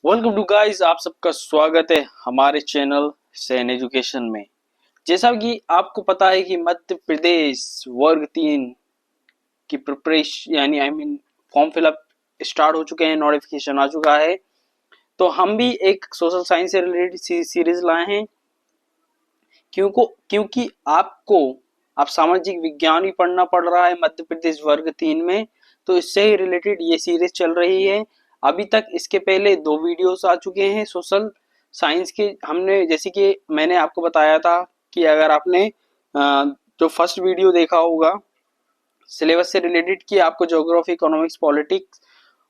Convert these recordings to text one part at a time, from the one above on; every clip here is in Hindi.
वेलकम टू गाइस, आप सबका स्वागत है हमारे चैनल सैन एजुकेशन में। जैसा कि आपको पता है कि मध्य प्रदेश वर्ग 3 की प्रिपरेशन फॉर्म फिलअप स्टार्ट हो चुके हैं, नोटिफिकेशन आ चुका है। तो हम भी एक सोशल साइंस से रिलेटेड सीरीज लाए हैं क्योंकि आप सामाजिक विज्ञान भी पढ़ना पड़ रहा है मध्य प्रदेश वर्ग 3 में, तो इससे ही रिलेटेड ये सीरीज चल रही है। अभी तक इसके पहले 2 वीडियोस आ चुके हैं सोशल साइंस के। हमने जैसे कि मैंने आपको बताया था कि अगर आपने जो फर्स्ट वीडियो देखा होगा सिलेबस से रिलेटेड कि आपको ज्योग्राफी, इकोनॉमिक्स, पॉलिटिक्स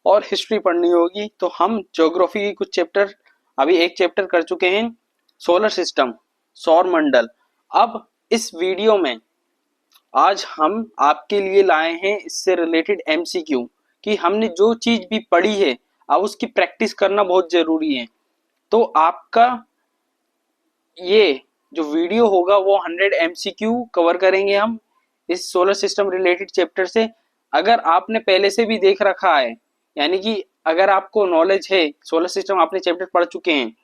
और हिस्ट्री पढ़नी होगी, तो हम ज्योग्राफी के कुछ चैप्टर अभी एक चैप्टर कर चुके हैं, सोलर सिस्टम, सौर मंडल। अब इस वीडियो में आज हम आपके लिए लाए हैं इससे रिलेटेड एमसीक्यू कि हमने जो चीज भी पढ़ी है अब उसकी प्रैक्टिस करना बहुत जरूरी है। तो आपका ये जो वीडियो होगा वो 100 एमसीक्यू कवर करेंगे हम इस सोलर सिस्टम रिलेटेड चैप्टर से। अगर आपने पहले से भी देख रखा है, यानी कि अगर आपको नॉलेज है, सोलर सिस्टम आपने चैप्टर पढ़ चुके हैं,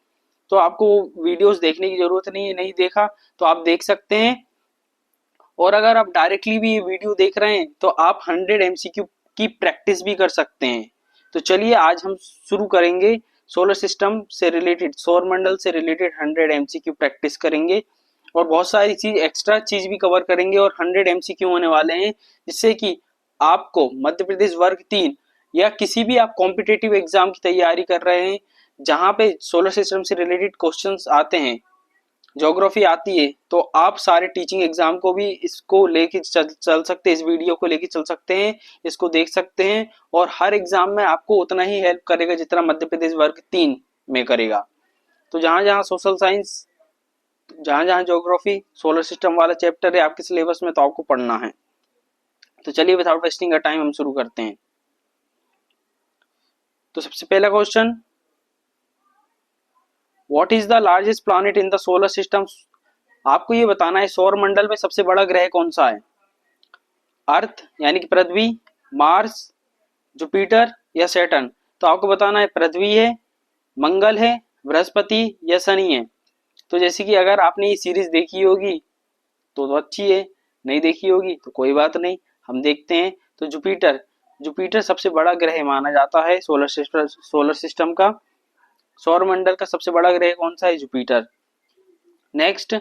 तो आपको वीडियोस देखने की जरूरत नहीं है। नहीं देखा तो आप देख सकते हैं। और अगर आप डायरेक्टली भी ये वीडियो देख रहे हैं तो आप 100 एमसीक्यू की प्रैक्टिस भी कर सकते हैं। तो चलिए आज हम शुरू करेंगे सोलर सिस्टम से रिलेटेड, सौर मंडल से रिलेटेड 100 एमसीक्यू प्रैक्टिस करेंगे और बहुत सारी चीज एक्स्ट्रा चीज भी कवर करेंगे और 100 एमसीक्यू होने वाले हैं, जिससे कि आपको मध्य प्रदेश वर्ग 3 या किसी भी आप कॉम्पिटेटिव एग्जाम की तैयारी कर रहे हैं जहां पे सोलर सिस्टम से रिलेटेड क्वेश्चंस आते हैं, ज्योग्राफी आती है, तो आप सारे टीचिंग एग्जाम को भी इसको लेके चल सकते हैं, इस वीडियो को लेके चल सकते हैं, इसको देख सकते हैं और हर एग्जाम में आपको उतना ही हेल्प करेगा जितना मध्य प्रदेश वर्ग 3 में करेगा। तो जहां जहां सोशल साइंस, जहां जहां ज्योग्राफी, सोलर सिस्टम वाला चैप्टर है आपके सिलेबस में, तो आपको पढ़ना है। तो चलिए विदाउट वेस्टिंग का टाइम हम शुरू करते हैं। तो सबसे पहला question, what is the largest planet in the solar system. आपको ये बताना है सौर मंडल में सबसे बड़ा ग्रह कौन सा है। अर्थ यानी कि पृथ्वी, मार्स, जुपिटर या सैटर्न। तो आपको बताना है पृथ्वी है, मंगल है, बृहस्पति या शनि है। तो जैसे कि अगर आपने ये सीरीज देखी होगी तो अच्छी है, नहीं देखी होगी तो कोई बात नहीं, हम देखते हैं। तो जुपिटर, जुपिटर सबसे बड़ा ग्रह माना जाता है सोलर सिस्टम का। सौर मंडल का सबसे बड़ा ग्रह कौन सा है, Jupiter. Next,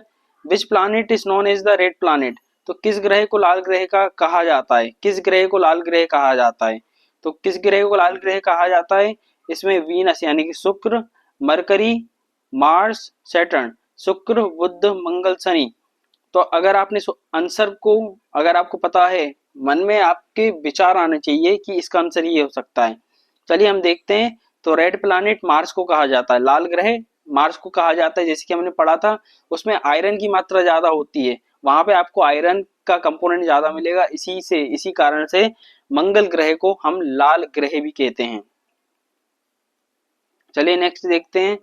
which planet is known as the red planet. तो किस ग्रह को लाल ग्रह का कहा जाता है, किस ग्रह को लाल ग्रह कहा जाता है। तो किस ग्रह को लाल ग्रह कहा जाता है, इसमें वीनस यानी कि शुक्र, मरकरी, मार्स, सैटर्न, शुक्र, बुध, मंगल, शनि। तो अगर आपने आंसर को, अगर आपको पता है, मन में आपके विचार आने चाहिए कि इसका आंसर ये हो सकता है। चलिए हम देखते हैं। तो रेड प्लैनेट मार्स को कहा जाता है, लाल ग्रह मार्स को कहा जाता है। जैसे कि हमने पढ़ा था उसमें आयरन की मात्रा ज्यादा होती है, वहां पे आपको आयरन का कंपोनेंट ज्यादा मिलेगा, इसी कारण से मंगल ग्रह को हम लाल ग्रह भी कहते हैं। चलिए नेक्स्ट देखते हैं,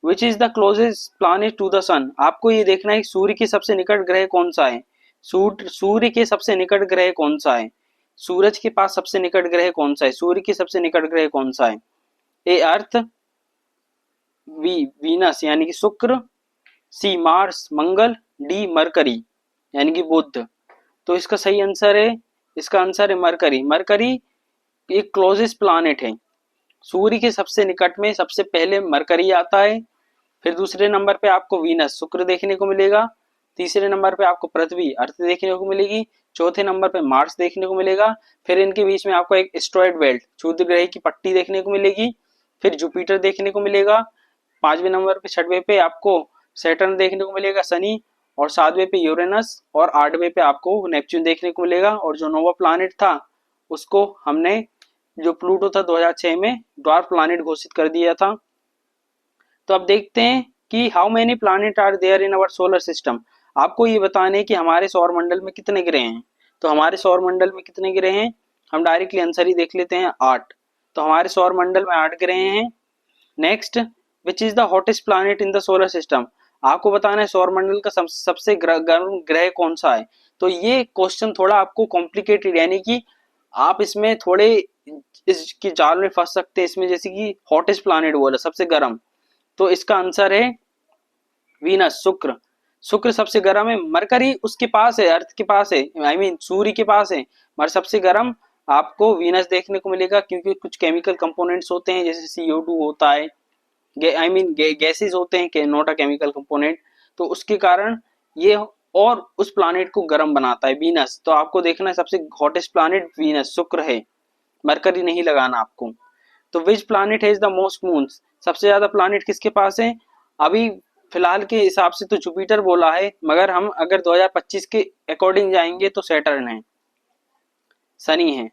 which is the closest planet to the sun. आपको ये देखना है सूर्य के सबसे निकट ग्रह कौन सा है। सूर्य के सबसे निकट ग्रह कौन सा है, सूरज के पास सबसे निकट ग्रह कौन सा है, सूर्य के सबसे निकट ग्रह कौन सा है। ए अर्थ, वीनस यानी कि शुक्र, सी मार्स मंगल, डी मरकरी यानी कि बुध। तो इसका सही आंसर है, इसका आंसर है मरकरी। मरकरी एक क्लोजेस्ट प्लैनेट है, सूर्य के सबसे निकट में सबसे पहले मरकरी आता है, फिर दूसरे नंबर पे आपको वीनस शुक्र देखने को मिलेगा, तीसरे नंबर पे आपको पृथ्वी अर्थ देखने को मिलेगी, चौथे नंबर पे मार्स देखने को मिलेगा, फिर इनके बीच में आपको एक एस्टेरॉयड बेल्ट, क्षुद्र ग्रह की पट्टी देखने को मिलेगी, फिर जुपिटर देखने को मिलेगा, पांचवें नंबर पे, छठवें पे आपको सैटर्न देखने को मिलेगा, शनि, और सातवें पे यूरेनस, और आठवें पे आपको नेपच्यून देखने को मिलेगा। और जो नोवा प्लैनेट था उसको हमने, जो प्लूटो था, 2006 में ड्वार्फ प्लैनेट घोषित कर दिया था। तो अब देखते हैं कि how many planet are there in our solar system. आपको ये बताने कि हमारे सौर मंडल में कितने ग्रह हैं। तो हमारे सौर मंडल में कितने ग्रह हैं, हम डायरेक्टली आंसर ही देख लेते हैं, 8। तो हमारे सौर मंडल में 8 ग्रह हैं। Next, which is the hottest planet in the solar system. आपको बताना है सौर मंडल का सबसे गर्म ग्रह कौन सा है। तो ये क्वेश्चन थोड़ा आपको कॉम्प्लिकेटेड, यानी कि आप इसमें थोड़े इसकी जाल में फंस सकते हैं इसमें, जैसे कि हॉटेस्ट प्लैनेट बोला सबसे गर्म, तो इसका आंसर है वीनस, शुक्र। शुक्र सबसे गर्म है। मरकरी उसके पास है, अर्थ के पास है, आई मीन सूर्य के पास है, मगर सबसे गर्म आपको वीनस देखने को मिलेगा, क्योंकि कुछ केमिकल कंपोनेंट्स होते हैं, जैसे CO2 होता है, आई मीन गैसेस होते हैं, नॉट अ केमिकल कंपोनेंट, तो उसके कारण ये और उस प्लानेट को गर्म बनाता है वीनस। तो आपको देखना है सबसे हॉटेस्ट प्लानेट वीनस, शुक्र है, मरकरी नहीं लगाना आपको। तो which planet has the most moons, सबसे ज्यादा प्लानेट किसके पास है? अभी फिलहाल के हिसाब से तो जुपिटर बोला है, मगर हम अगर 2025 के अकॉर्डिंग जाएंगे तो सैटर्न है, शनि है।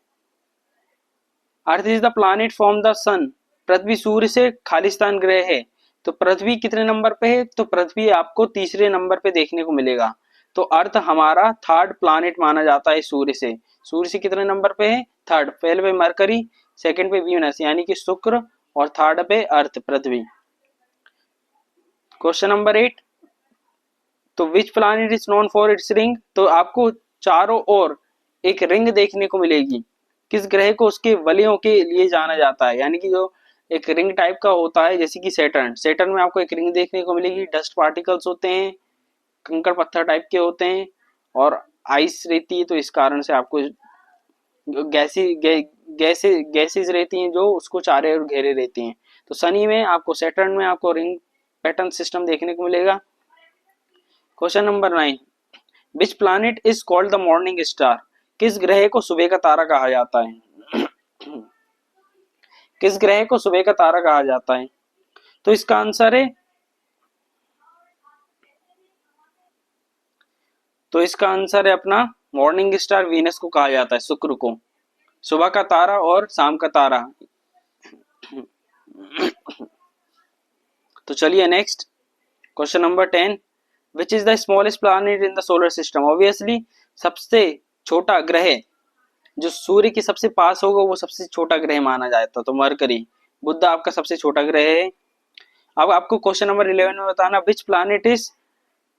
Earth is the planet from the sun, पृथ्वी सूर्य से खालिस्तान ग्रह है। तो पृथ्वी कितने नंबर पे है? तो पृथ्वी आपको तीसरे नंबर पे देखने को मिलेगा। तो अर्थ हमारा थर्ड प्लानेट माना जाता है सूर्य से। सूर्य से कितने नंबर पे है? थर्ड। पहले पे मरकरी, सेकंड पे वीनस यानी कि शुक्र, और थर्ड पे अर्थ पृथ्वी। क्वेश्चन नंबर 8, तो which planet is known for its ring, तो आपको चारों ओर एक रिंग देखने को मिलेगी। किस ग्रह को उसके वलयों के लिए जाना जाता है, यानी कि जो एक रिंग टाइप का होता है, जैसे कि सैटर्न, सैटर्न में आपको एक रिंग देखने को मिलेगी, डस्ट पार्टिकल्स होते हैं, कंकड़ पत्थर टाइप के होते हैं, और आइस रहती है, तो इस कारण से आपको गैसेस रहती हैं जो उसको चारे ओर घेरे रहती हैं। तो शनि में आपको, सैटर्न में आपको रिंग पैटर्न सिस्टम देखने को मिलेगा। Question number 9, which planet is called the morning star, किस ग्रह को सुबह का तारा कहा जाता है? किस ग्रह को सुबह का तारा कहा जाता है? तो इसका आंसर है, तो इसका आंसर है अपना मॉर्निंग स्टार वीनस को कहा जाता है, शुक्र को, सुबह का तारा और शाम का तारा। तो चलिए next, question number 10, which is the smallest planet in the solar system. Obviously सबसे छोटा ग्रह जो सूर्य के सबसे पास होगा वो सबसे छोटा ग्रह माना जाता है, तो मरकरी, बुध आपका सबसे छोटा ग्रह है। अब आपको क्वेश्चन नंबर 11 में बताना, which planet is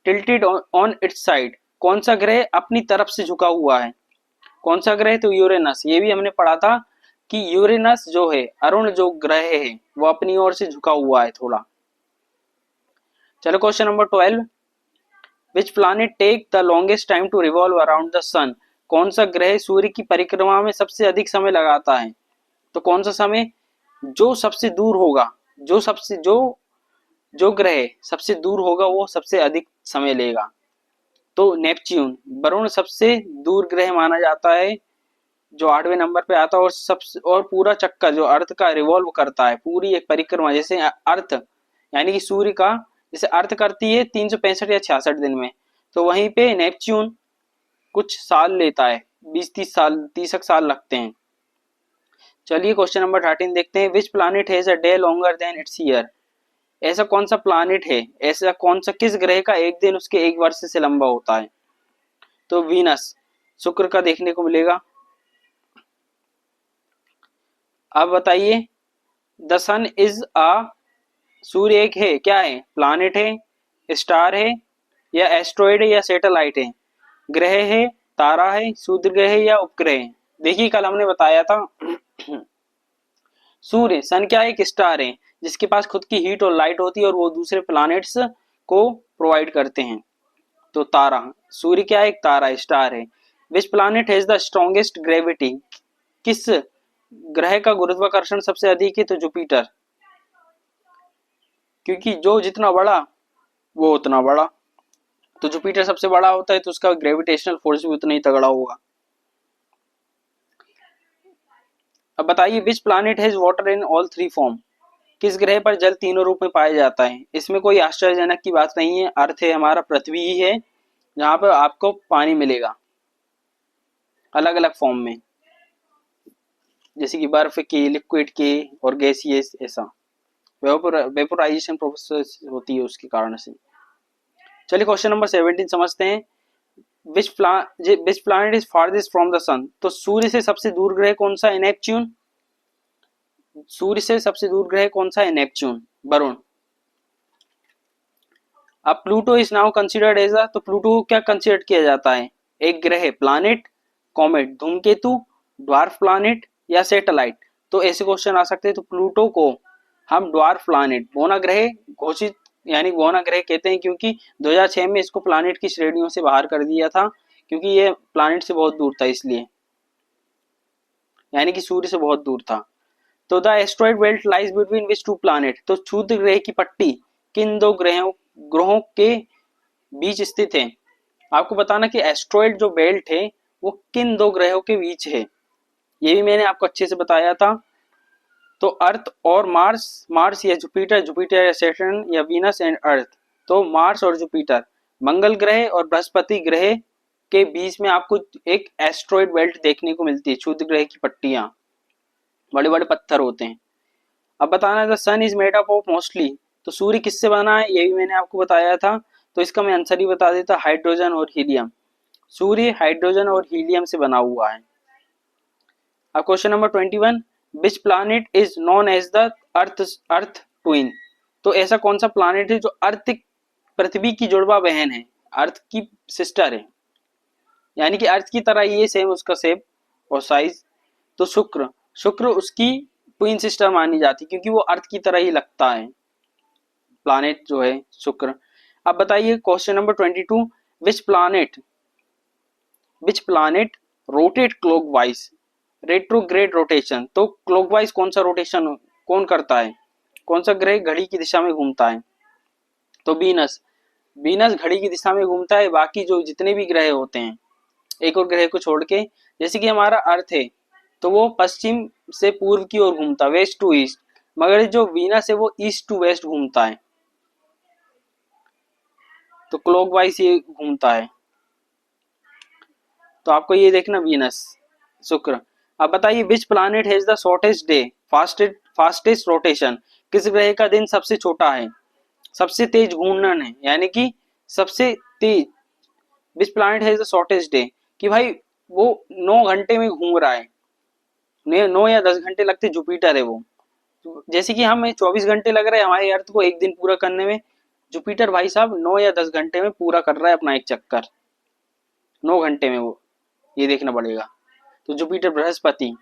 tilted on it's side, कौन सा ग्रह अपनी तरफ से झुका हुआ है? कौन सा ग्रह? तो यूरेनस। ये भी हमने पढ़ा था कि यूरेनस जो है, अरुण जो ग्रह है, वो अपनी ओर से झुका हुआ है थोड़ा। चलो question number 12, which planet take the longest time to revolve around the sun, कौन सा ग्रह सूर्य की परिक्रमा में सबसे अधिक समय लगाता है? तो कौन सा समय? जो सबसे दूर होगा, जो ग्रह सबसे दूर होगा वो सबसे अधिक समय लेगा। तो नेपच्यून, वरुण सबसे दूर ग्रह माना जाता है, जो 8वें नंबर पे आता है, और पूरा चक्कर जो अर्थ का रिवॉल्व करता है, पूरी एक परिक्रमा, जैसे अर्थ यानी कि सूर्य का जैसे अर्थ करती है 365 या 66 दिन में, तो वहीं पे नेपच्यून कुछ साल लेता है, 20-30 साल, 30 साल लगते हैं। चलिए क्वेश्चन नंबर 13 देखते हैं, which planet has a day longer than it's year, ऐसा कौन सा प्लैनेट है, ऐसा कौन सा, किस ग्रह का एक दिन उसके एक वर्ष से लंबा होता है? तो वीनस, शुक्र का देखने को मिलेगा। अब बताइए, द सन इज अ, सूर्य एक है, क्या है? प्लैनेट है, स्टार है, या एस्ट्रॉइड है, या सैटेलाइट है? ग्रह है, तारा है, क्षुद्र ग्रह है, या उपग्रह है? देखिए कल हमने बताया था सूर्य, सन क्या है? एक स्टार है जिसके पास खुद की हीट और लाइट होती है, और वो दूसरे प्लैनेट्स को प्रोवाइड करते हैं। तो तारा, सूर्य क्या है? एक तारा, स्टार है। विच planet has the strongest gravity, किस ग्रह का गुरुत्वाकर्षण सबसे अधिक है? तो जुपिटर, क्योंकि जो जितना बड़ा वो उतना बड़ा, तो जुपिटर सबसे बड़ा होता है, तो उसका ग्रेविटेशनल फोर्स भी उतना ही तगड़ा होगा। अब बताइए, विच planet has water in all three form, किस ग्रह पर जल तीनों रूप में पाया जाता है? इसमें कोई आश्चर्यजनक की बात नहीं है, अर्थ है हमारा, पृथ्वी ही है जहां पर आपको पानी मिलेगा अलग अलग फॉर्म में, जैसे कि बर्फ के, लिक्विड के, और गैसियस, ऐसा वेपोराइजेशन प्रोसेस होती है उसके कारण से। चलिए क्वेश्चन नंबर 17 समझते हैं, which planet is farthest from the sun, तो सूर्य से सबसे दूर ग्रह कौन सा है? नेपच्यून, सूर्य से सबसे दूर ग्रह कौन सा है? नेपच्यून, वरुण। अब Pluto is now considered as a, तो प्लूटो को क्या कंसिडर किया जाता है? एक ग्रह, प्लैनेट, कॉमेट, धूमकेतु, ड्वार्फ प्लैनेट, या सैटेलाइट, तो ऐसे क्वेश्चन आ सकते हैं। तो प्लूटो को हम ड्वार्फ प्लानिट, बौना ग्रह घोषित, यानी बौना ग्रह कहते हैं क्योंकि 2006 में इसको प्लानिट की श्रेणियों से बाहर कर दिया था, क्योंकि ये प्लानिट से बहुत दूर था इसलिए, यानी कि सूर्य से बहुत दूर था। तो the asteroid belt lies between which two planet, तो क्षुद्र ग्रह की पट्टी किन दो ग्रहों के बीच स्थित है। आपको बताना कि एस्ट्रॉइड जो बेल्ट है वो किन दो ग्रहों के बीच है, ये भी मैंने आपको अच्छे से बताया था। तो अर्थ और मार्स, मार्स या जुपिटर, जुपिटर या सैटर्न या वीनस एंड अर्थ, तो मार्स और जुपिटर, मंगल ग्रह और बृहस्पति ग्रह के बीच में आपको एक एस्ट्रॉइड बेल्ट देखने को मिलती है, क्षुद्र ग्रह की पट्टियां, बड़े बड़े पत्थर होते हैं। अब बताना the sun is made up of mostly, तो सूर्य किससे बना है, ये भी मैंने आपको बताया था। तो इसका मैं आंसर ही बता देता, हाइड्रोजन और हीलियम। सूर्य हाइड्रोजन और हीलियम से बना हुआ है। अब question number 21, which planet is known as the Earth twin, तो ऐसा कौन सा प्लैनेट है जो अर्थ, पृथ्वी की जुड़वा बहन है, अर्थ की सिस्टर है, यानी कि अर्थ की तरह ये सेम उसका शेप और साइज। तो शुक्र, शुक्र उसकी ट्विन सिस्टर मानी जाती क्योंकि वो अर्थ की तरह ही लगता है प्लैनेट जो है शुक्र। अब बताइए question number 22, which planet rotate clockwise retrograde rotation, तो क्लॉकवाइज कौन सा रोटेशन कौन करता है, कौन सा ग्रह घड़ी की दिशा में घूमता है। तो वीनस, वीनस घड़ी की दिशा में घूमता है। बाकी जो जितने भी ग्रह होते हैं एक और ग्रह को छोड़ के, जैसे कि हमारा अर्थ है तो वो पश्चिम से पूर्व की ओर घूमता है, वेस्ट टू ईस्ट, मगर जो वीनस है वो ईस्ट टू वेस्ट घूमता है, तो क्लॉकवाइज ये घूमता है। तो आपको ये देखना वीनस, शुक्र। अब बताइए विच planet has the shortest day fastest rotation, किस ग्रह का दिन सबसे छोटा है, सबसे तेज घूर्णन है, यानी कि सबसे तेज। Which planet has the shortest day, कि भाई वो 9 घंटे में घूम रहा है, 9 या 10 घंटे लगते, जुपिटर है वो। जैसे कि हमें 24 घंटे लग रहे हैं हमारे अर्थ को एक दिन पूरा करने में, जुपिटर भाई साहब 9 या 10 घंटे में पूरा कर रहा है अपना एक चक्कर, 9 घंटे में वो, ये देखना पड़ेगा। तो Jupiter, Brihaspati.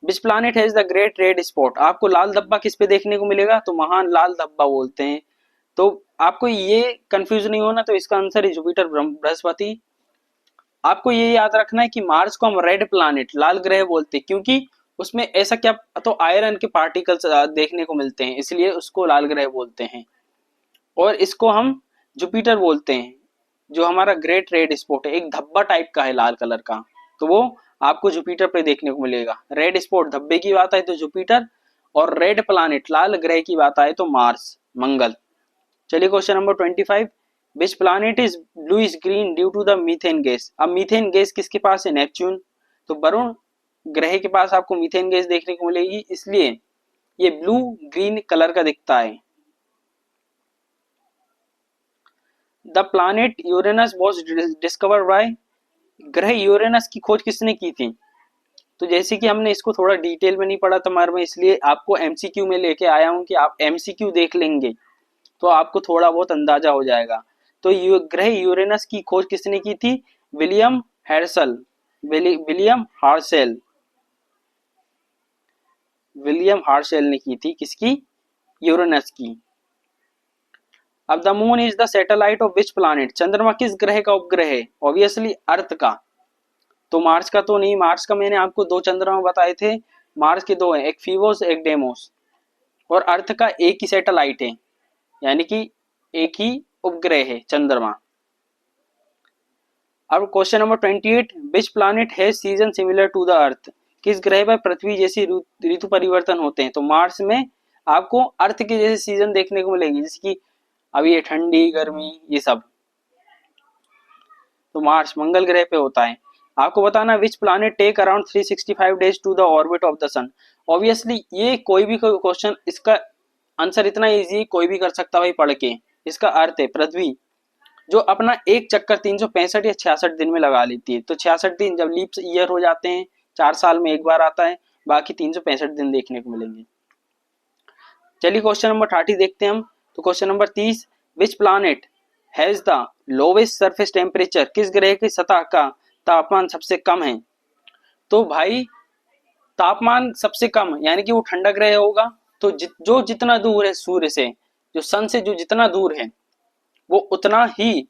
Which planet has the great red spot, आपको लाल धब्बा किस पे देखने को मिलेगा, तो महान लाल धब्बा बोलते हैं। तो आपको ये कंफ्यूज नहीं होना, तो इसका आंसर है जुपिटर, बृहस्पति। आपको ये याद रखना है कि मार्स को हम रेड प्लैनेट, लाल ग्रह बोलते हैं क्योंकि उसमें ऐसा क्या, तो आयरन के पार्टिकल्स देखने को मिलते हैं, इसलिए उसको लाल ग्रह बोलते हैं। और इसको हम जुपिटर बोलते हैं, जो हमारा ग्रेट रेड स्पॉट है, एक धब्बा टाइप का है लाल कलर का, तो वो आपको जुपिटर पे देखने को मिलेगा। रेड स्पॉट धब्बे की बात आए तो जुपिटर, और रेड प्लैनेट लाल ग्रह की बात आए तो मार्स, मंगल। चलिए question number 25, which planet is bluish green due to the methane gas, अब मीथेन गैस किसके पास है, नेपच्यून, तो वरुण ग्रह के पास आपको मीथेन गैस देखने को मिलेगी, इसलिए ये ब्लू ग्रीन कलर का दिखता है। The planet Uranus was discovered by, ग्रह यूरेनस की खोज किसने की थी, तो जैसे कि हमने इसको थोड़ा डिटेल में नहीं पढ़ा था मार में, इसलिए आपको एमसीक्यू में लेके आया हूं कि आप एमसीक्यू देख लेंगे तो आपको थोड़ा बहुत अंदाजा हो जाएगा। तो ग्रह यूरेनस की खोज किसने की थी, विलियम हर्शल, विलियम हार्शेल, विलियम हार्शेल ने की थी, किसकी, यूरेनस की। अब the moon is the satellite of which planet, चंद्रमा किस ग्रह का उपग्रह है, ऑब्वियसली अर्थ का, तो मार्स का तो नहीं, मार्स का मैंने आपको 2 चंद्रमा बताए थे, मार्स के 2 हैं, एक फीवोस एक डेमोस, और अर्थ का एक ही सैटेलाइट है, यानी कि एक ही उपग्रह है चंद्रमा। अब question number 28, which planet has season similar to the Earth, किस ग्रह पर पृथ्वी जैसी ऋतु परिवर्तन होते हैं, तो मार्स में आपको अर्थ के जैसे सीजन देखने को मिलेगी, जैसे कि अभी ये ठंडी गर्मी ये सब, तो मार्स मंगल ग्रह पे होता है। आपको बताना which planet take around 365 days to the orbit of the sun, obviously ये कोई भी क्वेश्चन, इसका आंसर इतना इजी कोई भी कर सकता भाई पढ़ के। इसका अर्थ है पृथ्वी जो अपना एक चक्कर 365 या 66 दिन में लगा लेती है, तो 66 दिन जब लीप ईयर हो जाते हैं, 4 साल में एक बार आता है, बाकी 365 दिन देखने को मिलेंगे। चलिए क्वेश्चन नंबर 30 देखते हैं हम। तो question number 30, which planet has the lowest surface temperature, किस ग्रह की सतह का तापमान सबसे कम है, तो भाई तापमान सबसे कम यानी कि वो ठंडा ग्रह होगा, तो जो जितना दूर है सूर्य से, जो सन से जो जितना दूर है वो उतना ही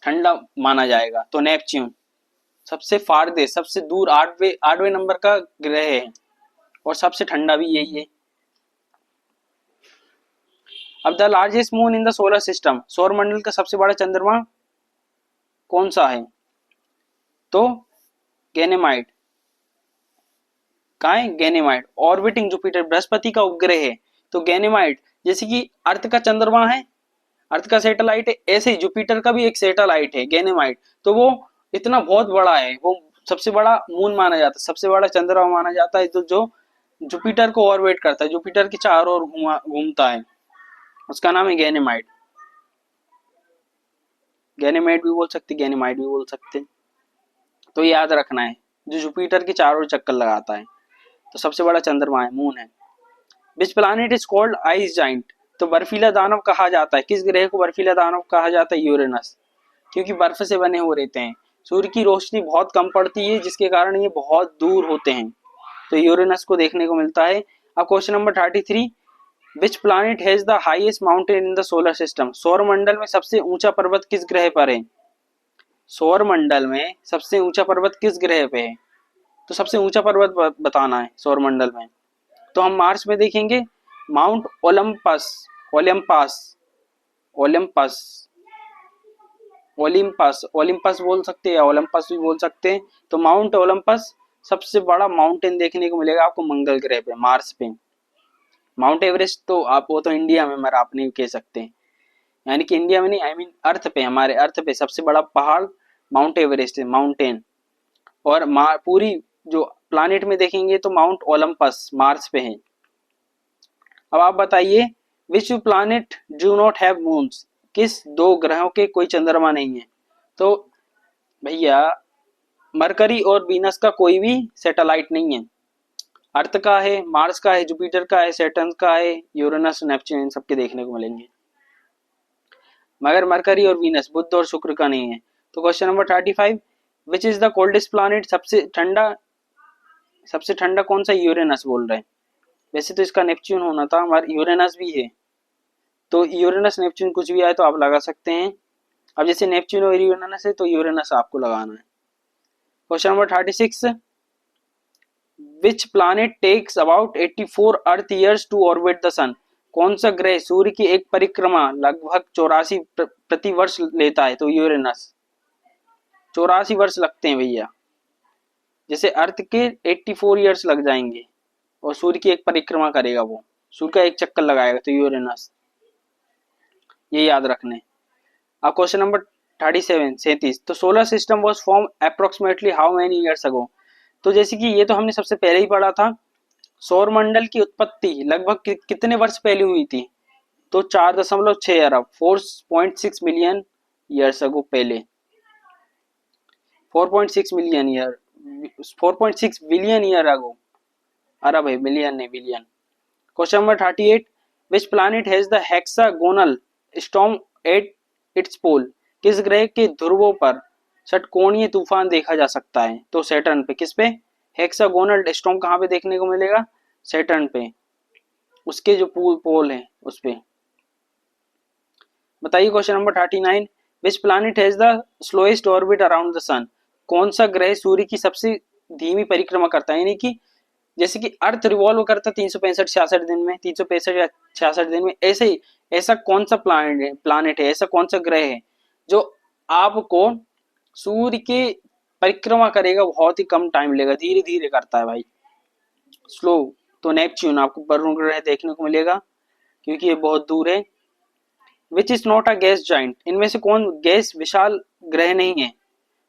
ठंडा माना जाएगा। तो नेपच्यून सबसे फारदेस्ट, सबसे दूर, आठवें नंबर का ग्रह है और सबसे ठंडा भी यही है। अब the largest moon in the solar system, सौर मंडल का सबसे बड़ा चंद्रमा कौन सा है? तो गैनेमाइड। कहाँ है? गैनेमाइड। ऑर्बिटिंग जुपिटर, बृहस्पति का उपग्रह है। तो गैनेमाइड जैसे कि अर्थ का चंद्रमा है, अर्थ का सैटेलाइट है, ऐसे ही जुपिटर का भी एक सैटेलाइट है गैनेमाइड। तो वो इतना बहुत बड़ा है, वो सबसे बड़ा मून माना जाता है, सबसे बड़ा चंद्रमा माना जाता है, तो जो जुपिटर को ऑर्बिट करता है, जुपिटर के चारों ओर घूमता है, उसका नाम है गैनेमाइड। गैनेमाइड भी बोल सकते, गैनेमाइड भी बोल सकते। तो याद रखना है, जो जुपिटर के चारों ओर चक्कर लगाता है, तो सबसे बड़ा चंद्रमा है, मून है। विच planet is called ice giant, तो बर्फीला दानव कहा जाता है, किस ग्रह को बर्फीला दानव कहा जाता है? यूरेनस, क्योंकि बर्फ से बने हुए रहते हैं। सूर्य की रोशनी बहुत कम पड़ती है जिसके कारण ये बहुत दूर होते हैं, तो यूरेनस को देखने को मिलता है। अब question number 33, which planet has the highest mountain in the solar system, सौर मंडल में सबसे ऊंचा पर्वत किस ग्रह पर है? सौर मंडल में सबसे ऊंचा पर्वत किस ग्रह पे है? तो सबसे ऊंचा पर्वत बताना है सौर मंडल में। तो हम मार्स में देखेंगे, mount Olympus, Olympus, Olympus, Olympus, Olympus बोल सकते हैं या ओलंपस भी बोल सकते हैं। तो माउंट ओलंपस सबसे बड़ा माउंटेन देखने को मिलेगा आपको मंगल ग्रह पे, मार्स पे। माउंट एवरेस्ट तो आप, वो तो इंडिया में, मगर आप नहीं कह सकते, यानी कि इंडिया में नहीं, आई मीन अर्थ पे, हमारे अर्थ पे सबसे बड़ा पहाड़ माउंट एवरेस्ट है, माउंटेन। और पूरी जो प्लानिट में देखेंगे तो माउंट ओलंपस मार्स पे है। अब आप बताइए, विच planet do not have moons, किस दो ग्रहों के कोई चंद्रमा नहीं है? तो भैया मरकरी और वीनस का कोई भी सैटेलाइट नहीं है। अर्थ का है, मार्स का है, जुपिटर का है, सैटर्न का है, यूरेनस, नेपच्यून, इन सबके देखने को मिलेंगे, मगर मरकरी और वीनस, बुध और शुक्र का नहीं है। तो question number 35, which is the coldest planet, सबसे ठंडा कौन सा? यूरेनस बोल रहे हैं। वैसे तो इसका नेपच्यून होना था, हमारा यूरेनस भी है, तो यूरेनस नेपच्यून कुछ भी आए तो आप लगा सकते हैं। अब जैसे नेपच्यून और यूरेनस है तो यूरेनस आपको लगाना है। Question number 36, which planet takes about 84 Earth years to orbit the sun, कौन सा ग्रह सूर्य की एक परिक्रमा लगभग 84 प्रति वर्ष लेता है? तो यूरेनस। 84 वर्ष लगते हैं भैया, जैसे अर्थ के 84 ईयर्स लग जाएंगे और सूर्य की एक परिक्रमा करेगा, वो सूर्य का एक चक्कर लगाएगा, तो यूरेनस, ये याद रखने। अब क्वेश्चन नंबर 37, तो solar system was form approximately how many years ago, तो जैसे कि ये तो हमने सबसे पहले ही पढ़ा था, सौर मंडल की उत्पत्ति लगभग कितने वर्ष पहले हुई थी? तो 4.6 अरब, 4.6 मिलियन ईयर्स अगो पहले, 4.6 million year, 4.6 billion year ago, अरब है, बिलियन नहीं, billion. Question number 38, which planet has the hexagonal storm at its pole, किस ग्रह के ध्रुवों पर षटकोणीय तूफान देखा जा सकता है? तो सैटर्न पे। किस पे? हेक्सागोनल स्टॉर्म कहाँ पे देखने को मिलेगा? सैटर्न पे, उसके जो पोल है उस पे। बताइए question number 39, which planet has the slowest orbit around the sun, कौन सा ग्रह सूर्य की सबसे धीमी परिक्रमा करता है? यानी कि जैसे कि अर्थ रिवॉल्व करता 365-66 दिन में, 365-66 दिन में, ऐसे ही ऐसा कौन सा प्लानेट है, ऐसा कौन सा ग्रह है जो आपको सूर्य के परिक्रमा करेगा, बहुत ही कम टाइम लेगा, धीरे धीरे करता है भाई, स्लो। तो नेपच्यून आपको वरुण ग्रह देखने को मिलेगा, क्योंकि ये बहुत दूर है। Which is not a gas giant, इनमें से कौन गैस विशाल ग्रह नहीं है?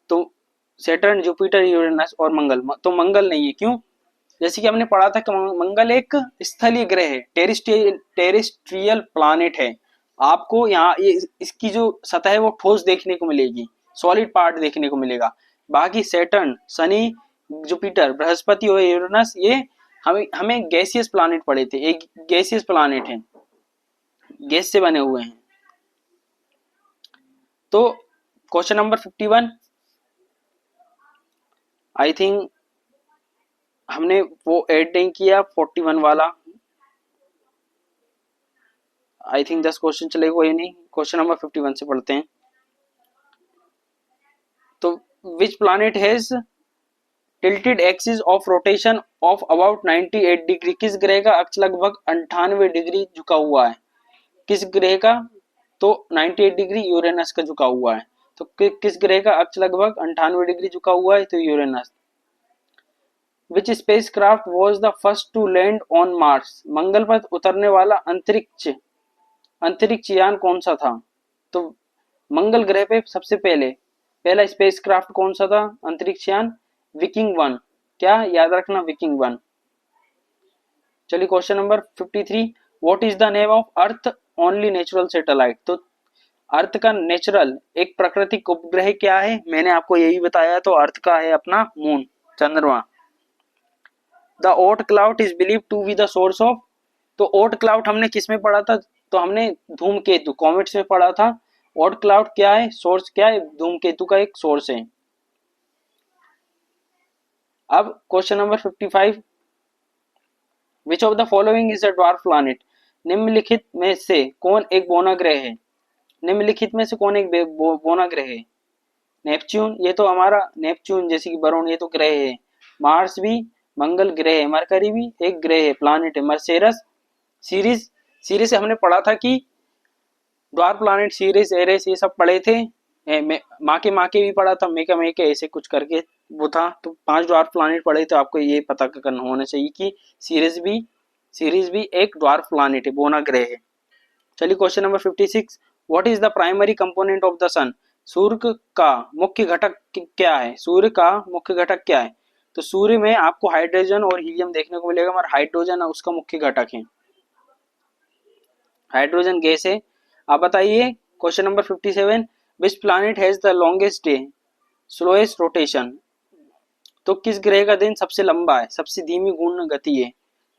तो सैटर्न, जुपिटर, यूरेनस और मंगल। तो मंगल नहीं है, क्यों? जैसे कि हमने पढ़ा था कि मंगल एक स्थलीय ग्रह है, टेरेस्ट्रियल प्लानेट है। आपको यहाँ ये इसकी जो सतह है वो ठोस देखने को मिलेगी, सॉलिड पार्ट देखने को मिलेगा। बाकी सैटर्न, शनि, जुपिटर, बृहस्पति और यूरेनस, ये हमें गैसियस प्लानेट पढ़े थे, एक गैसियस प्लानेट है, गैस से बने हुए हैं। तो क्वेश्चन नंबर 51, आई थिंक हमने वो ऐड नहीं किया 41 वाला। आई थिंक 10 क्वेश्चन चलेगा, कोई नहीं, क्वेश्चन नंबर 51 से पढ़ते हैं। तो विच planet has tilted axis of rotation of about 98 degree, किस ग्रह का अक्ष लगभग 98 डिग्री झुका हुआ है? किस ग्रह का? तो 98 डिग्री यूरेनस का झुका हुआ है। तो किस ग्रह का अक्ष लगभग 98 डिग्री झुका हुआ है? तो Uranus. Which spacecraft was the first to land on Mars, मंगल पर उतरने वाला अंतरिक्ष यान कौन सा था? तो मंगल ग्रह पे सबसे पहला स्पेसक्राफ्ट कौन सा था? अंतरिक्ष यान विकिंग 1। क्या याद रखना? विकिंग 1। चलिए question number 53, what is the name of earth only natural satellite? तो अर्थ का नेचुरल एक प्राकृतिक उपग्रह क्या है? मैंने आपको यही बताया। तो अर्थ का है अपना मून, चंद्रमा। The Oort cloud is believe to be the source of, तो ओट क्लाउड हमने किस में पढ़ा था? तो हमने धूमकेतु कॉमेट्स में पढ़ा था। ओट क्लाउड क्या है? सोर्स क्या है? धूमकेतु का एक सोर्स है। अब question number 55, which of the following is a dwarf planet? निम्नलिखित में से कौन एक बोना ग्रह है? निम्नलिखित में से कौन एक बोना ग्रह है? नेपच्यून, ये तो हमारा नेपच्यून जैसे कि वरुण, ये तो ग्रह है। मार्स भी, मंगल ग्रह है। मरकरी भी एक ग्रह है, प्लैनेट है। मर्सेरस, सीरीज से हमने पढ़ा था कि ड्वार्फ प्लैनेट, सीरीज, एरेस, ये सब पढ़े थे। माँ के भी पढ़ा था, मेके ऐसे कुछ करके वो था। तो 5 ड्वार्फ प्लैनेट पढ़े, तो आपको ये पता करना होना चाहिए कि सीरीज भी एक ड्वार्फ प्लैनेट है, बोना ग्रह है। चलिए question number 56, what is the primary component of the sun? सूर्य का मुख्य घटक क्या है? सूर्य का मुख्य घटक क्या है? तो सूर्य में आपको हाइड्रोजन और हीलियम देखने को मिलेगा, मगर हाइड्रोजन उसका मुख्य घटक है, हाइड्रोजन गैस है। आप बताइए question number 57, which planet has the longest day slowest rotation? तो किस ग्रह का दिन सबसे लंबा है, सबसे धीमी घूर्ण गति है?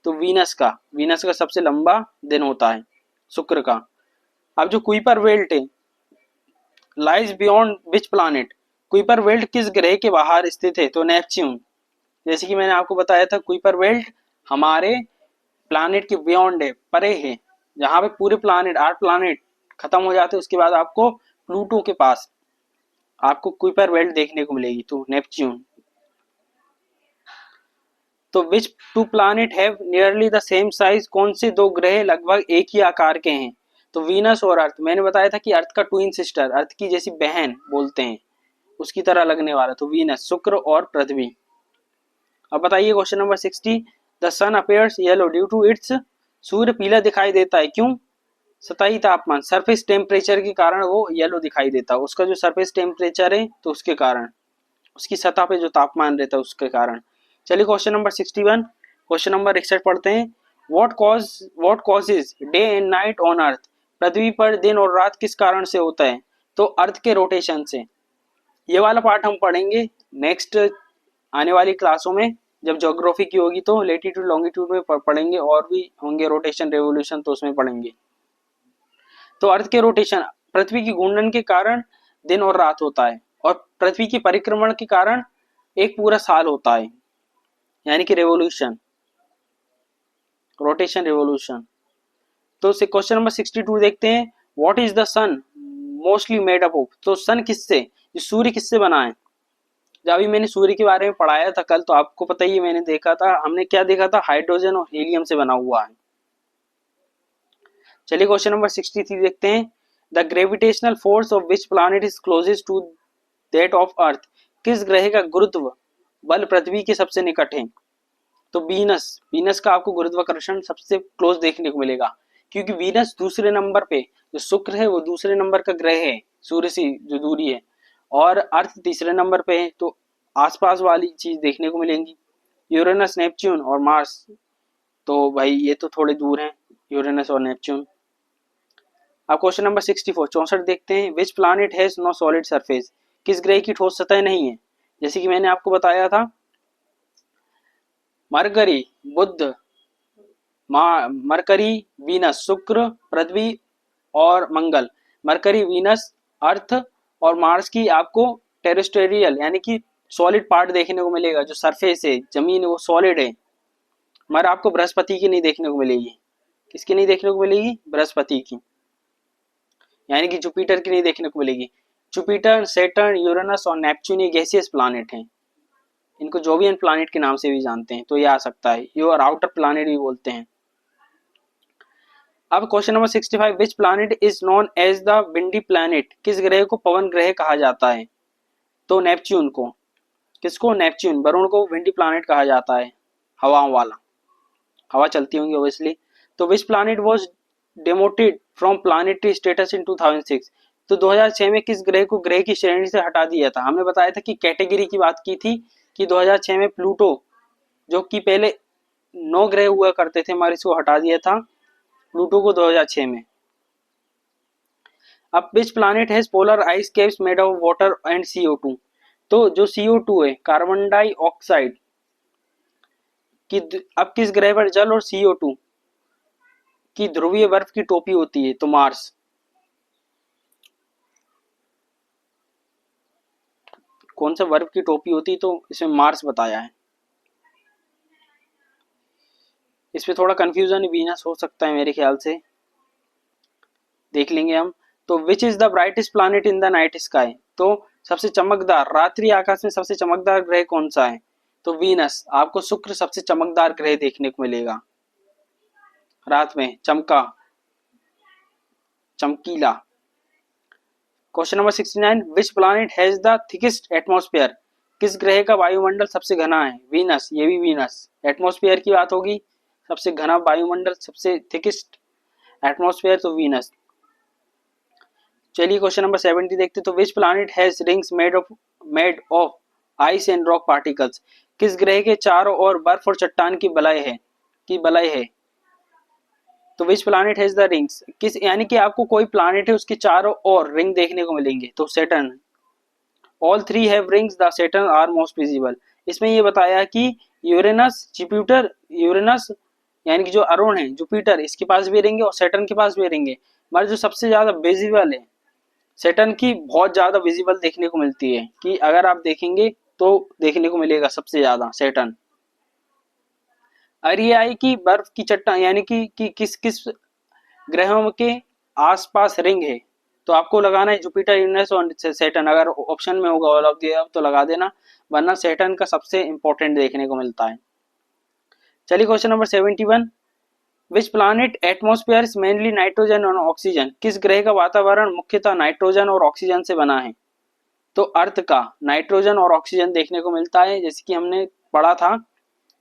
तो वीनस का सबसे लंबा दिन होता है, शुक्र का। अब जो कुइपर बेल्ट है, lies beyond which planet? Kuiper belt किस ग्रह के बाहर स्थित है? तो नेपच्यून। जैसे कि मैंने आपको बताया था, कुइपर बेल्ट हमारे प्लैनेट के बियॉन्ड है, परे है, जहां पे पूरे प्लैनेट 8 प्लैनेट खत्म हो जाते हैं, उसके बाद आपको प्लूटो के पास आपको कुइपर बेल्ट देखने को मिलेगी, तो नेपच्यून। तो which two planet have nearly the same size? कौन से दो ग्रह लगभग एक ही आकार के हैं? तो वीनस और अर्थ। मैंने बताया था कि अर्थ का ट्विन सिस्टर, अर्थ की जैसी बहन बोलते हैं, उसकी तरह लगने वाला, तो वीनस, शुक्र और पृथ्वी। अब बताइए question number 60, the sun appears yellow due to its, सूर्य पीला दिखाई देता है क्यों? सतही तापमान, सरफेस टेम्परेचर के कारण वो येलो दिखाई देता है। उसका जो सरफेस टेम्परेचर है, तो उसके कारण, उसकी सतह पे जो तापमान रहता है उसके कारण। चलिए क्वेश्चन नंबर 61, क्वेश्चन नंबर 61 पढ़ते हैं। What causes day and night on Earth? पृथ्वी पर दिन और रात किस कारण से होता है? तो अर्थ के रोटेशन से। ये वाला पार्ट हम पढ़ेंगे नेक्स्ट आने वाली क्लासों में, जब ज्योग्राफी की होगी तो लेटीट्यूड लॉन्गिट्यूड में पढ़ेंगे, और भी होंगे रोटेशन रेवोल्यूशन, तो उसमें पढ़ेंगे। तो अर्थ के रोटेशन, पृथ्वी की घूर्णन के कारण दिन और रात होता है, और पृथ्वी की परिक्रमण के कारण एक पूरा साल होता है, यानी कि रेवोल्यूशन, रोटेशन रेवोल्यूशन। तो क्वेश्चन नंबर 62 देखते हैं, what is the sun mostly made up of? तो सन किससे, सूर्य किससे बना है? जब अभी मैंने सूर्य के बारे में पढ़ाया था कल, तो आपको पता ही है, मैंने देखा था, हमने क्या देखा था, हाइड्रोजन और हीलियम से बना हुआ है। चलिए क्वेश्चन नंबर 63 देखते हैं, the gravitational force of which planet is closest to that of Earth? किस ग्रह का गुरुत्व बल पृथ्वी के सबसे निकट है? तो वीनस का आपको गुरुत्वाकर्षण सबसे क्लोज देखने को मिलेगा, क्योंकि वीनस दूसरे नंबर पे, जो शुक्र है वो दूसरे नंबर का ग्रह है सूर्य से जो दूरी है, और अर्थ तीसरे नंबर पे है, तो आसपास वाली चीज देखने को मिलेंगी। यूरेनस, नेपच्यून और मार्स, तो भाई ये तो थोड़े दूर हैं, यूरेनस और नेपच्यून। अब क्वेश्चन नंबर 64 64 देखते हैं, which planet has no solid surface? किस ग्रह की ठोस सतह नहीं है? जैसे कि मैंने आपको बताया था, मरकरी, बुध, मरकरी, वीनस, शुक्र, पृथ्वी और मंगल। मरकरी, वीनस, अर्थ और मार्स की आपको टेरेस्ट्रियल यानी कि सॉलिड पार्ट देखने को मिलेगा, जो सरफेस है, जमीन है वो सॉलिड है, मगर आपको बृहस्पति की नहीं देखने को मिलेगी। किसकी नहीं देखने को मिलेगी? बृहस्पति की, यानी कि जुपिटर की नहीं देखने को मिलेगी। जुपिटर, सैटर्न, यूरेनस और नेपच्यून ये गैसियस प्लैनेट हैं। इनको जोवियन प्लैनेट के नाम से भी जानते हैं, तो ये आ सकता है, ये और आउटर प्लैनेट भी बोलते हैं। अब question number 65, which planet is known as the windy planet? किस ग्रह को पवन ग्रह कहा जाता है? तो नेपच्यून को। किसको? नेपच्यून। वरुण को विंडी प्लैनेट कहा जाता है, हवाओं वाला, हवा चलती होंगी ऑब्वियसली। तो which planet was demoted from planetary status in 2006? तो 2006 में किस ग्रह को ग्रह की श्रेणी से हटा दिया था? हमने बताया था कि कैटेगरी की बात की थी कि 2006 में प्लूटो, जो कि पहले 9 ग्रह हुआ करते थे, हमारे इसको हटा दिया था प्लूटो को 2006 में। अब विच planet has polar ice caps made of water and CO2? तो जो CO2 है, कार्बन डाइऑक्साइड की, अब किस ग्रह पर जल और CO2 की ध्रुवीय बर्फ की टोपी होती है? तो मार्स। कौन सा बर्फ की टोपी होती है? तो इसमें मार्स बताया है। इसमें थोड़ा कंफ्यूजन वीनस हो सकता है मेरे ख्याल से, देख लेंगे हम। तो विच is the brightest planet in the night sky? तो सबसे चमकदार रात्रि आकाश में सबसे चमकदार ग्रह कौन सा है? तो वीनस। आपको शुक्र सबसे चमकदार ग्रह देखने को मिलेगा, रात में चमकीला। Question number 69, which planet has the thickest atmosphere? किस ग्रह का वायुमंडल सबसे घना है? वीनस। ये भी वीनस। एटमॉस्फेयर की बात होगी, सबसे घना वायुमंडल, सबसे थिकेस्ट एटमॉस्फेयर, तो वीनस। चलिए क्वेश्चन नंबर 70 देखते। तो विच planet has rings made of ice and rock particles? किस ग्रह के चारों ओर बर्फ और चट्टान की बलय है? तो विच प्लैनेट हैज द रिंग्स? किस, यानी कि आपको कोई प्लैनेट है उसके चारों ओर रिंग देखने को मिलेंगे, तो Saturn. All three have rings, the Saturn are most visible. इसमें ये बताया कि यूरेनस यानी कि जो अरुण है, जुपिटर, इसके पास भी रिंग है और सैटर्न के पास भी रिंग है, मगर जो सबसे ज्यादा विजिबल है सैटर्न की, बहुत ज्यादा विजिबल देखने को मिलती है, कि अगर आप देखेंगे तो देखने को मिलेगा सबसे ज्यादा सैटर्न। अरियाई की बर्फ की चट्टान, यानी कि किस किस ग्रहों के आसपास रिंग है? तो आपको लगाना है जुपिटर, यूरेनस और सैटर्न। अगर ऑप्शन में होगा ऑल ऑफ द अबव तो लगा देना, वरना सैटर्न का सबसे इंपॉर्टेंट देखने को मिलता है। चलिए question number 71, which planet atmosphere mainly nitrogen और ऑक्सीजन? किस ग्रह का वातावरण मुख्यतः नाइट्रोजन और ऑक्सीजन से बना है? तो अर्थ का नाइट्रोजन और ऑक्सीजन देखने को मिलता है, जैसे कि हमने पढ़ा था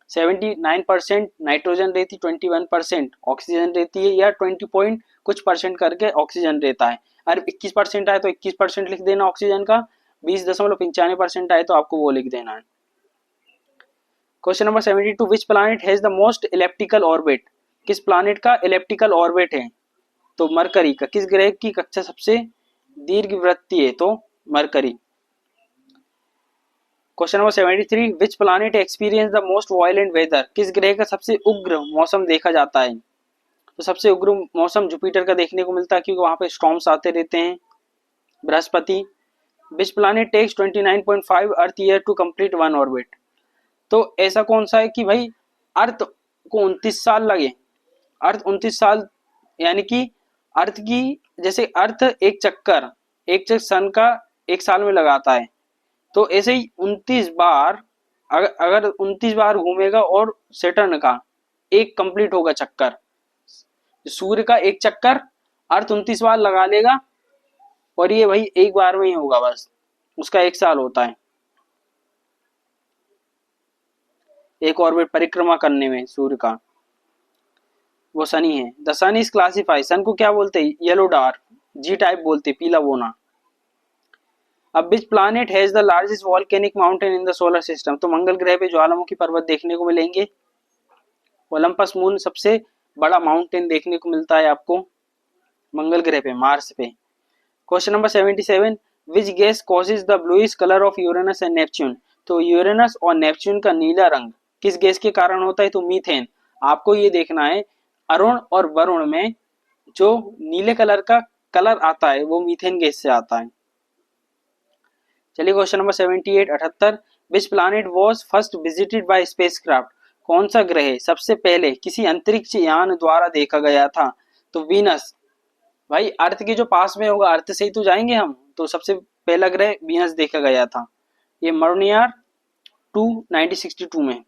79% नाइट्रोजन रहती, 21% ऑक्सीजन रहती है, या 20 पॉइंट कुछ परसेंट करके ऑक्सीजन रहता है। अगर 21% आए तो 21% लिख देना ऑक्सीजन का, 20.95% आए तो आपको वो लिख देना है। Question number 72, which planet has the most elliptical orbit? किस प्लैनेट का इलिप्टिकल ऑर्बिट है? तो मरकरी का। किस ग्रह की कक्षा सबसे दीर्घवृत्तीय है? तो Mercury. Question number 73, which planet experience the most violent weather? किस ग्रह का सबसे उग्र मौसम देखा जाता है? तो सबसे उग्र मौसम जुपिटर का देखने को मिलता है, क्योंकि वहां पे स्टॉर्म्स आते रहते हैं। Brihaspati. Which planet takes 29.5 Earth year to complete one orbit? तो ऐसा कौन सा है कि भाई अर्थ को 29 साल लगे? अर्थ 29 साल, यानी कि अर्थ की, जैसे अर्थ एक चक्कर सन का एक साल में लगाता है, तो ऐसे ही 29 बार, अगर 29 बार घूमेगा और सैटर्न का एक कंप्लीट होगा चक्कर, सूर्य का एक चक्कर अर्थ 29 बार लगा लेगा, और ये भाई एक बार में ही होगा, बस उसका एक साल होता है एक ऑर्बिट परिक्रमा करने में सूर्य का। वो शनि है। द सन इज क्लासिफाई, सन को क्या बोलते हैं? येलो डार्क, जी टाइप बोलते, पीला बोना। अब विच planet has the largest volcanic mountain in the solar system? तो मंगल ग्रह पे ज्वालामुखी पर्वत देखने को मिलेंगे। ओलंपस मून सबसे बड़ा माउंटेन देखने को मिलता है आपको मंगल ग्रह पे, मार्स पे। Question number 77, which gas causes the bluish colour of Uranus and Neptune? तो यूरेनस और नेपच्यून का नीला रंग किस गैस के कारण होता है? तो मीथेन। आपको ये देखना है अरुण और वरुण में जो नीले कलर का कलर आता है वो मीथेन गैस से आता है। चलिए question number 78, 78, which planet was first visited by spacecraft, कौन सा ग्रह सबसे पहले किसी अंतरिक्ष यान द्वारा देखा गया था? तो वीनस। भाई अर्थ के जो पास में होगा अर्थ से ही तो जाएंगे हम, तो सबसे पहला ग्रह वीनस देखा गया था। ये मोर्नियर 1962 में।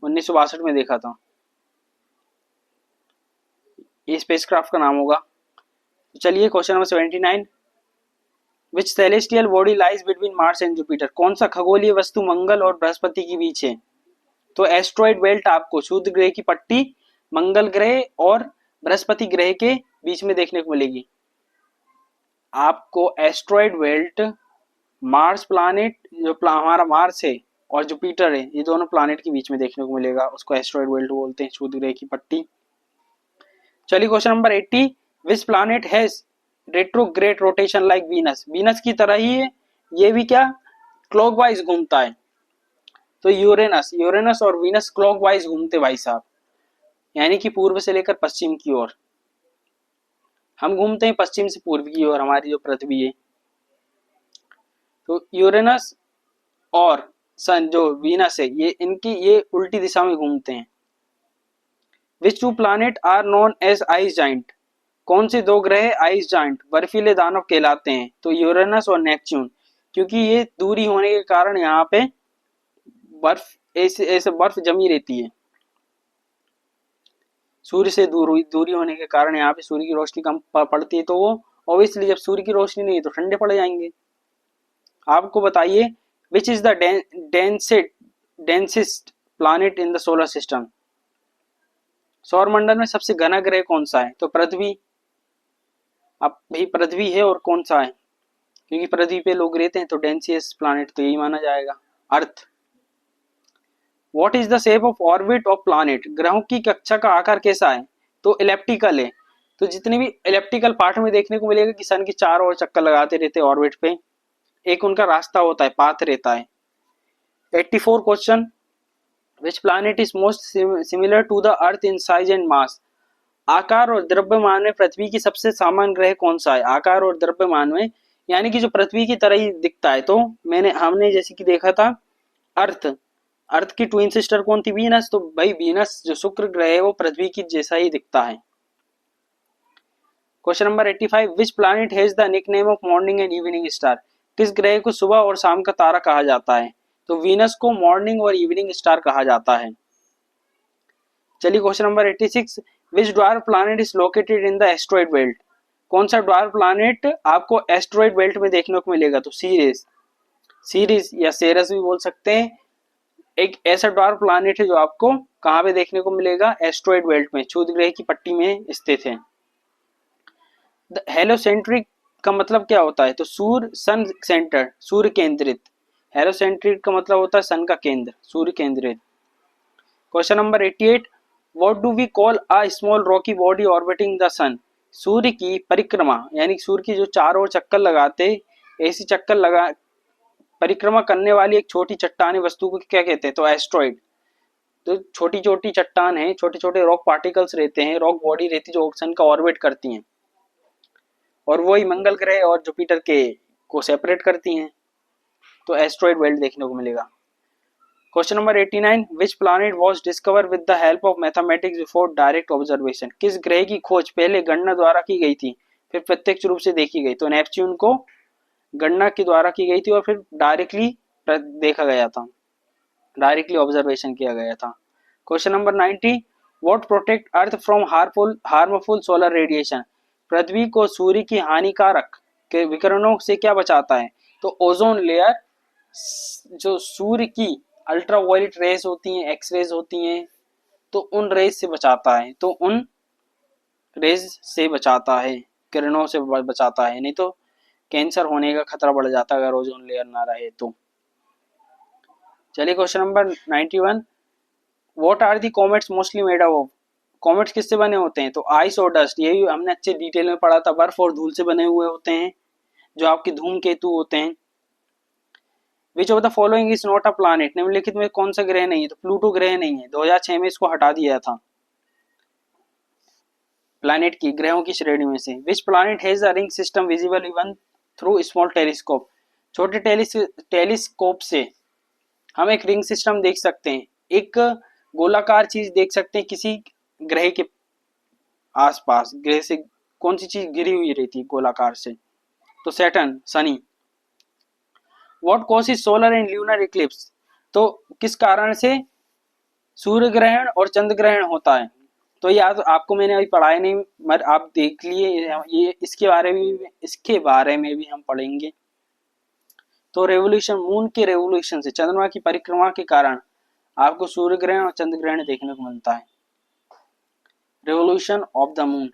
1962 में देखा था। ये स्पेसक्राफ्ट का नाम होगा। तो चलिए question number 79, which celestial body lies between Mars and Jupiter, कौन सा खगोलीय वस्तु मंगल और बृहस्पति के बीच है? तो एस्ट्रॉइड बेल्ट आपको शुद्ध ग्रह की पट्टी मंगल ग्रह और बृहस्पति ग्रह के बीच में देखने को मिलेगी। आपको एस्ट्रॉइड बेल्ट मार्स प्लैनेट जो हमारा मार्स है और जुपिटर है, ये दोनों प्लैनेट के बीच में देखने को मिलेगा, उसको एस्ट्रॉइड बेल्ट बोलते हैं, शुद्ध ग्रह की पट्टी। चलिए question number 80, which planet has retrograde rotation like Venus, Venus की तरह ही है ये भी क्या क्लॉकवाइज घूमता है? तो यूरेनस। यूरेनस और वीनस क्लॉकवाइज घूमते भाई साहब, यानी कि पूर्व से लेकर पश्चिम की ओर। हम घूमते हैं पश्चिम से पूर्व की ओर, हमारी जो पृथ्वी है। तो यूरेनस और सन जो वीनस है ये उल्टी दिशा में घूमते हैं। Which two planet are known as ice giant, कौन से दो ग्रह आइस जाइंट बर्फीले दानव कहलाते हैं? तो यूरेनस और नेपच्यून, क्योंकि ये दूरी होने के कारण यहाँ पे बर्फ ऐसे बर्फ जमी रहती है। सूर्य से दूरी होने के कारण यहाँ पे सूर्य की रोशनी कम पड़ती है, तो वो ऑब्वियसली जब सूर्य की रोशनी नहीं है तो ठंडे पड़ जाएंगे। आपको बताइए विच is the densest planet in the solar system, सौर मंडल में सबसे घना ग्रह कौन सा है? तो पृथ्वी। अब भाई पृथ्वी है और कौन सा है, क्योंकि पृथ्वी पे लोग रहते हैं, तो डेंसियस्ट प्लैनेट तो यही माना जाएगा, Earth. What is the shape of orbit of planet, ग्रहों की कक्षा का आकार कैसा है? तो इलेप्टिकल है। तो जितने भी इलेप्टिकल पार्ट में देखने को मिलेगा कि सन के चारों ओर चक्कर लगाते रहते हैं ऑर्बिट पे, एक उनका रास्ता होता है, पाथ रहता है। 84 question, which planet is most similar to the earth in size and mass, आकार और द्रव्यमान में पृथ्वी की सबसे सामान्य ग्रह कौन सा है? आकार और द्रव्यमान में, यानी कि जो पृथ्वी की तरह ही दिखता है। तो हमने जैसे कि देखा था अर्थ की ट्विन सिस्टर कौन थी? वीनस। तो भाई वीनस जो शुक्र ग्रह है वो पृथ्वी की जैसा ही दिखता है। Question number 85, which planet has the nickname of morning and evening star, किस ग्रह को सुबह और शाम का तारा कहा जाता है? तो वीनस को मॉर्निंग और इवनिंग स्टार कहा जाता है। चलिए question number 86, which dwarf planet is located in the asteroid belt, कौन सा ड्वार्फ प्लैनेट आपको एस्ट्रॉइड बेल्ट में देखने को मिलेगा? तो सीरीज या सेरस भी बोल सकते हैं। एक ऐसा ड्वार्फ प्लैनेट है जो आपको कहां पे देखने को मिलेगा? एस्ट्रॉइड बेल्ट में, क्षुद्र ग्रह की पट्टी में स्थित है। हेलोसेंट्रिक का मतलब क्या होता है? तो सूर्य सन सेंटर, सूर्य केंद्रित। हेलोसेंट्रिक का मतलब होता है सन का केंद्र, सूर्य केंद्रित। Question number 88, what do we call a small rocky body orbiting the sun, सूर्य की परिक्रमा, यानी सूर्य की जो चारों ओर चक्कर लगाते, ऐसी चक्कर लगा परिक्रमा करने वाली एक छोटी चट्टानी वस्तु को क्या कहते हैं? तो एस्ट्रॉइड। तो छोटी छोटी चट्टान है, छोटे छोटे रॉक पार्टिकल्स रहते हैं, रॉक बॉडी रहती है जो सन का ऑर्बिट करती हैं, और वही मंगल ग्रह और जुपिटर के को सेपरेट करती हैं। तो एस्ट्रॉइड बेल्ट देखने को मिलेगा। Question number 89, which planet was discover with the help of mathematics before direct observation, किस ग्रह की खोज पहले गणना द्वारा की गई थी फिर प्रत्यक्ष रूप से देखी गई? तो नेपच्यून को गणना के द्वारा की गई थी और फिर डायरेक्टली देखा गया था, डायरेक्टली ऑब्जर्वेशन किया गया था। Question number 90, what protect Earth from harmful solar radiation, पृथ्वी को सूर्य की हानिकारक के विकिरणों से क्या बचाता है? तो ओजोन लेयर, जो सूर्य की अल्ट्रावायलेट रेज होती हैं, एक्स रेज होती हैं, तो उन रेज से बचाता है, तो उन रेज से बचाता है, किरणों से बचाता है, नहीं तो कैंसर होने का खतरा बढ़ जाता है अगर ओजोन लेयर ना रहे तो। चलिए question number 91, what are the comets mostly made of, comets किससे बने होते हैं? तो आइस और डस्ट, यही हमने अच्छे डिटेल में पढ़ा था, बर्फ और धूल से बने हुए होते हैं जो आपके धूमकेतु होते हैं। Which of the following is not a planet, निम्नलिखित में कौन सा ग्रह नहीं है? तो प्लूटो ग्रह नहीं है, 2006 में इसको हटा दिया था प्लैनेट की ग्रहों की श्रेणी में से। विच planet has a ring system visible even through small telescope, छोटे टेलीस्कोप से हम एक रिंग सिस्टम देख सकते हैं, एक गोलाकार चीज देख सकते हैं किसी ग्रह के आसपास। ग्रह से कौन सी चीज घिरी हुई रहती है गोलाकार से? तो Saturn, Shani. What causes solar and lunar Eclipse? तो किस कारण से सूर्य ग्रहण और चंद्र ग्रहण होता है? तो याद आपको मैंने अभी पढ़ाया नहीं, मगर आप देख लिए ये, इसके बारे में भी हम पढ़ेंगे। तो रेवोल्यूशन, मून के रेवोल्यूशन से, चंद्रमा की परिक्रमा के कारण आपको सूर्य ग्रहण और चंद्र ग्रहण देखने को मिलता है। Revolution of the moon.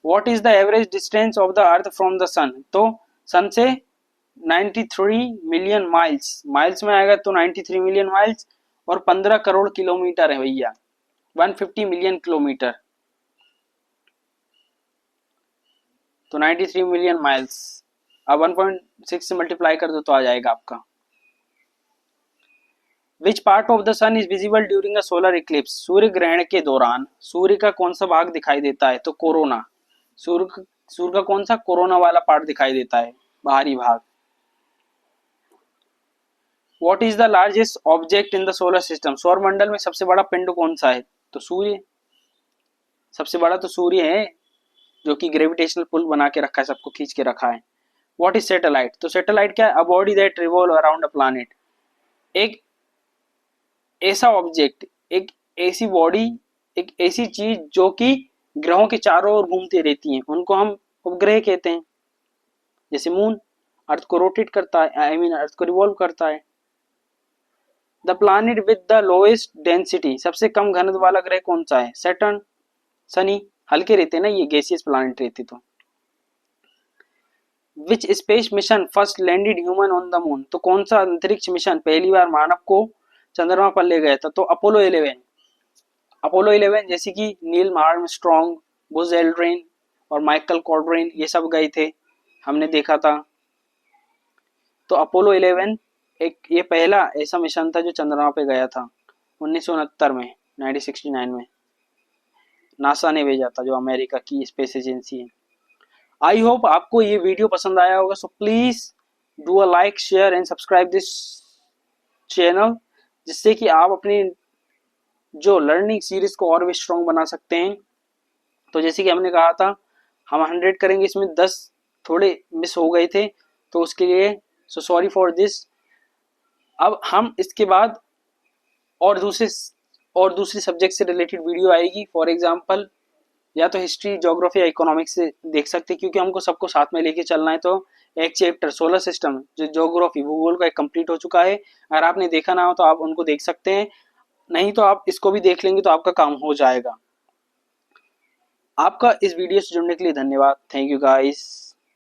What is the average distance of the Earth from the sun? तो सन से 93 मिलियन माइल्स, माइल्स में आएगा तो 93 मिलियन माइल्स, और 15 करोड़ किलोमीटर है भैया, 150 मिलियन किलोमीटर। तो 93 मिलियन माइल्स, अब 1.6 से मल्टीप्लाई कर दो तो आ जाएगा आपका। Which part of the sun is visible during a solar eclipse? सूर्य ग्रहण के दौरान सूर्य का कौन सा भाग दिखाई देता है? तो कोरोना, सूर्य का कौन सा? कोरोना वाला पार्ट दिखाई देता है, बाहरी भाग। What is the largest object in the solar system? सौर मंडल में सबसे बड़ा पिंड कौन सा है? तो सूर्य, सबसे बड़ा तो सूर्य है, जो कि ग्रेविटेशनल पुल बना के रखा है, सबको खींच के रखा है। What is satellite? तो सैटेलाइट क्या है? A body that revolve around a planet, एक ऐसा ऑब्जेक्ट, एक ऐसी बॉडी, एक ऐसी चीज जो कि ग्रहों के चारों ओर घूमती रहती हैं, उनको हम उपग्रह कहते हैं। जैसे मून अर्थ को रोटेट करता है, आई मीन अर्थ को रिवॉल्व करता है। The planet with the lowest density, सबसे कम घनत्व वाला ग्रह कौन सा है? सैटर्न, शनि। हल्के रहते हैं ना ये, गैसियस प्लैनेट रहते। तो which space mission first landed human on the moon? तो कौन सा अंतरिक्ष मिशन पहली बार मानव को चंद्रमा पर ले गया था? तो अपोलो 11। अपोलो 11 जैसे कि नील आर्मस्ट्रॉन्ग, बुज एल्ड्रिन और माइकल कॉर्ड्रेन, ये सब गए थे, हमने देखा था। तो अपोलो 11 एक ये पहला ऐसा मिशन था जो चंद्रमा पे गया था 1969 में, 1969 में नासा ने भेजा था, जो अमेरिका की स्पेस एजेंसी है। आई होप आपको ये वीडियो पसंद आया होगा, so please do a like, share and subscribe this channel, जिससे कि आप अपनी जो लर्निंग सीरीज को और भी स्ट्रॉन्ग बना सकते हैं। तो जैसे कि हमने कहा था हम 100 करेंगे, इसमें 10 थोड़े मिस हो गए थे, तो उसके लिए सो सॉरी फॉर दिस। अब हम इसके बाद और दूसरे सब्जेक्ट से रिलेटेड वीडियो आएगी, फॉर एग्जांपल या तो हिस्ट्री, ज्योग्राफी या इकोनॉमिक्स से देख सकते हैं, क्योंकि हमको सबको साथ में लेके चलना है। तो एक चैप्टर सोलर सिस्टम, जो ज्योग्राफी भूगोल का, एक कंप्लीट हो चुका है। अगर आपने देखा ना हो तो आप उनको देख सकते हैं, नहीं तो आप इसको भी देख लेंगे तो आपका काम हो जाएगा। आपका इस वीडियो से जुड़ने के लिए धन्यवाद। Thank you guys.